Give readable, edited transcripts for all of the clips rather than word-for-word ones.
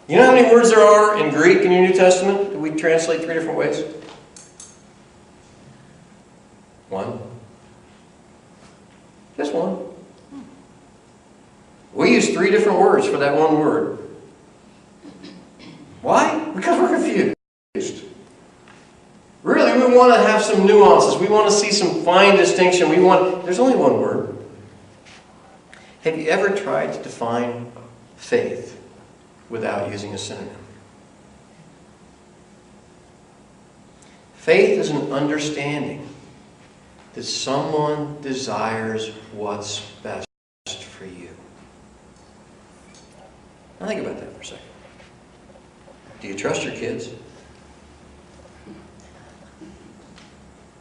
You know how many words there are in Greek in your New Testament that we translate 3 different ways? 1. Just 1. We use 3 different words for that one word. Why? Because we're confused. Really, we want to have some nuances. We want to see some fine distinction. There's only one word. Have you ever tried to define faith without using a synonym? Faith is an understanding that someone desires what's best for you. Now think about that for a second. Do you trust your kids?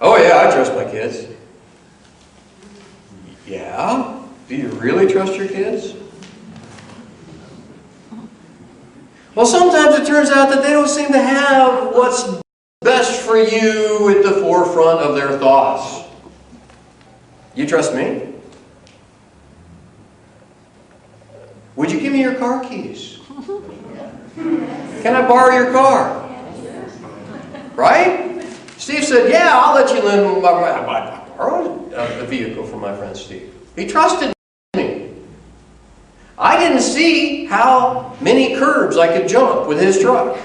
Oh yeah, I trust my kids. Yeah? Do you really trust your kids? Well, sometimes it turns out that they don't seem to have what's best for you at the forefront of their thoughts. You trust me? Would you give me your car keys? Can I borrow your car? Right? Steve said, yeah, I'll let you lend borrow a vehicle from my friend Steve. He trusted me. I didn't see how many curbs I could jump with his truck.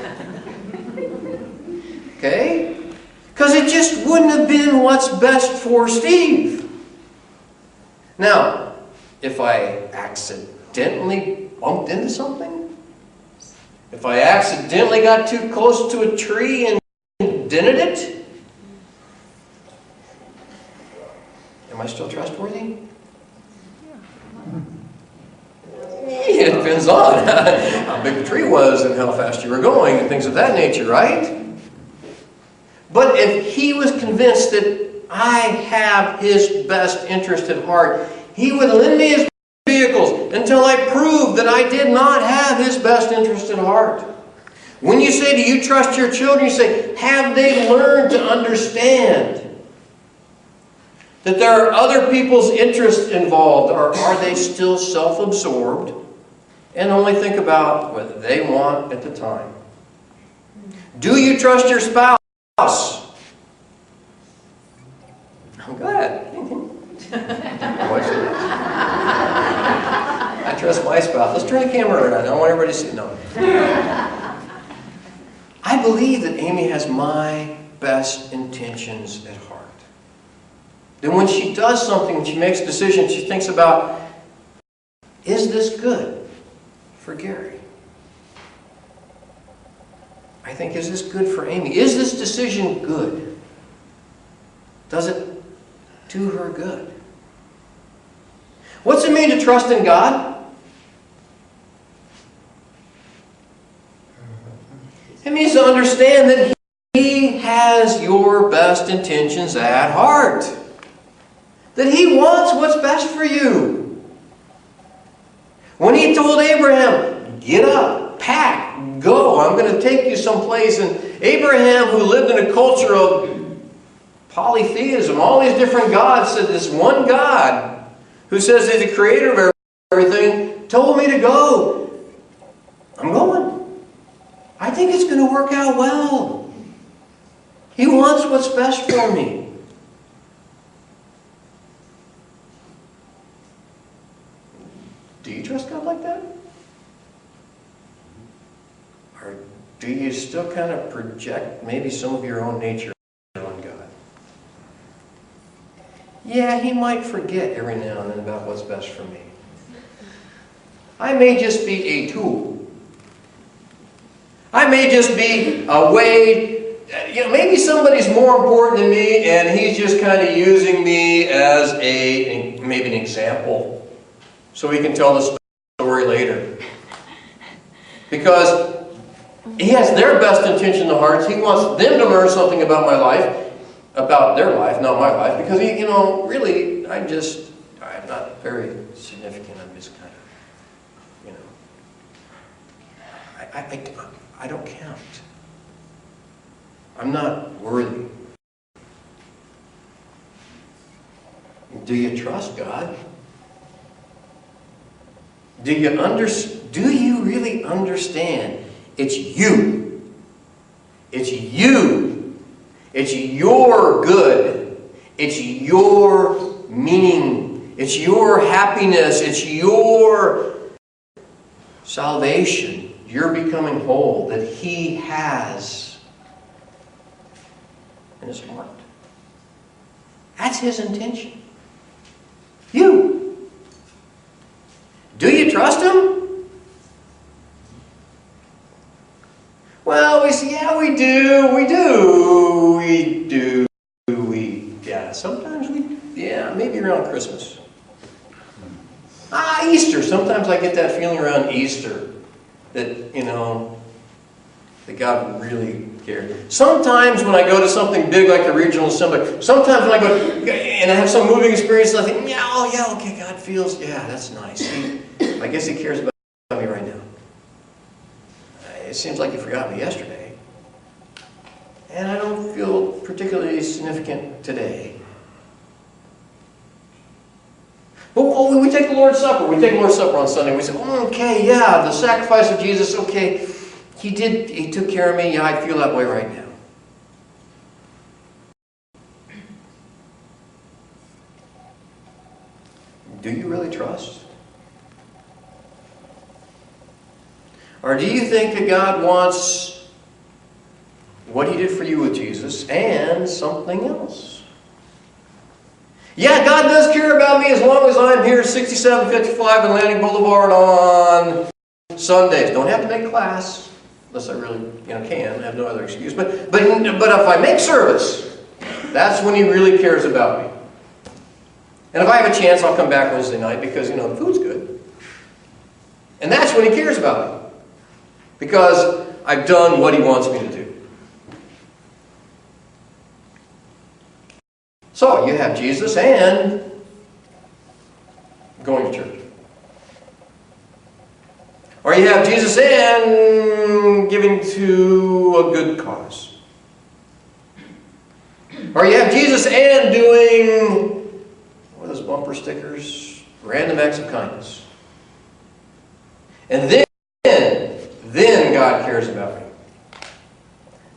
Okay? Because it just wouldn't have been what's best for Steve. Now, if I accidentally bumped into something, if I accidentally got too close to a tree and dented it, am I still trustworthy? It depends on how big the tree was and how fast you were going and things of that nature, right? But if he was convinced that I have his best interest at heart, he would lend me his vehicles until I proved that I did not have his best interest at heart. When you say, do you trust your children? You say, have they learned to understand that there are other people's interests involved, or are they still self-absorbed and only think about what they want at the time? Do you trust your spouse? I'm glad. I trust my spouse. Let's turn the camera around. I don't want everybody to see. No. I believe that Amy has my best intentions at heart. Then when she does something, she makes a decision, she thinks about, is this good for Gary? I think, is this good for Amy? Is this decision good? Does it do her good? What's it mean to trust in God? It means to understand that He has your best intentions at heart. That He wants what's best for you. When He told Abraham, get up, pack, go, I'm going to take you someplace. And Abraham, who lived in a culture of polytheism, all these different gods, said this one God, who says He's the creator of everything, told me to go. I'm going. I think it's going to work out well. He wants what's best for me. Do you trust God like that? Or do you still kind of project maybe some of your own nature on God? Yeah, He might forget every now and then about what's best for me. I may just be a tool. I may just be a way, maybe somebody's more important than me and He's just kind of using me as maybe an example so He can tell the story later. Because He has their best intention in the hearts. He wants them to learn something about my life, about their life, not my life. Because He, really, I'm not very significant. I'm just kind of, I don't count. I'm not worthy. Do you trust God? Do you you really understand it's you? It's you. It's your good. It's your meaning. It's your happiness. It's your salvation. You're becoming whole that He has in His heart. That's His intention. You. Do you trust Him? Well, we say, yeah, we do. Yeah, sometimes maybe around Christmas. Easter. Sometimes I get that feeling around Easter that, that God really cared. Sometimes when I go to something big like the regional assembly, sometimes when I go and I have some moving experience, I think, okay, God feels, that's nice. I guess He cares about me right now. It seems like He forgot me yesterday. And I don't feel particularly significant today. But we take the Lord's Supper. We take the Lord's Supper on Sunday. We say, the sacrifice of Jesus, He took care of me. Yeah, I feel that way right now. Do you really trust? Or do you think that God wants what He did for you with Jesus and something else? Yeah, God does care about me as long as I'm here 6755 Atlantic Boulevard on Sundays. Don't have to make class, unless I really can. I have no other excuse. But if I make service, that's when He really cares about me. And if I have a chance, I'll come back Wednesday night because, the food's good. And that's when He cares about me. Because I've done what He wants me to do. So, you have Jesus and going to church. Or you have Jesus and giving to a good cause. Or you have Jesus and doing, what are those bumper stickers? Random acts of kindness. And then God cares about me.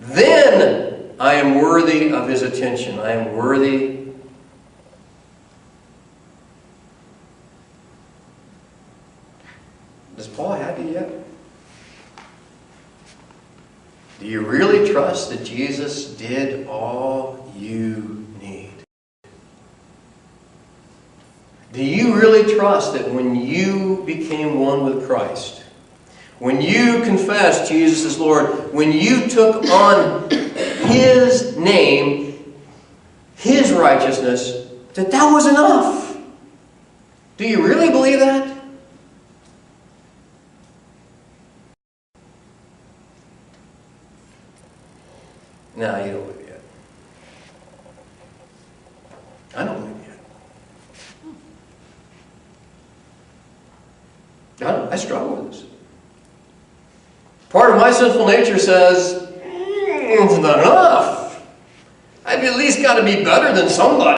Then I am worthy of His attention. I am worthy. Does Paul have you yet? Do you really trust that Jesus did all you need? Do you really trust that when you became one with Christ, when you confessed Jesus as Lord, when you took on His name, His righteousness, that was enough? Do you really believe that? No, you don't believe yet. I don't believe yet. I struggle with this. Part of my sinful nature says, it's not enough. I've at least got to be better than somebody.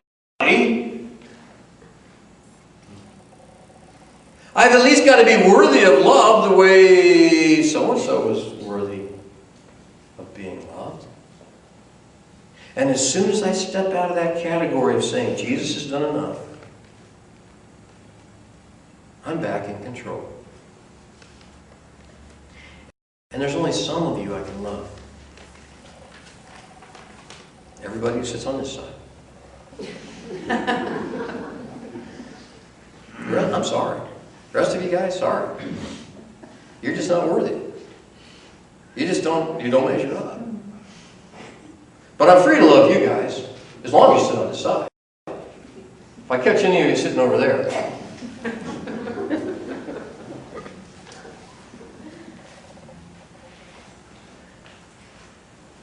I've at least got to be worthy of love the way so-and-so was worthy of being loved. And as soon as I step out of that category of saying, Jesus has done enough, I'm back in control. And there's only some of you I can love. Everybody who sits on this side. I'm sorry. The rest of you guys, sorry. You're just not worthy. You don't measure up. But I'm free to love you guys, as long as you sit on this side. If I catch any of you sitting over there,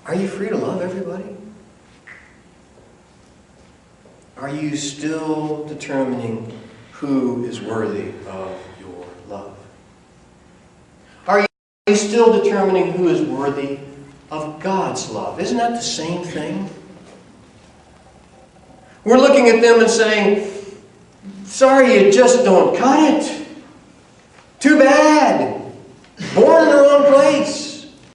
are you free to love everybody? Are you still determining who is worthy of your love? Are you still determining who is worthy of God's love? Isn't that the same thing? We're looking at them and saying, sorry, you just don't cut it. Too bad. born in the wrong place.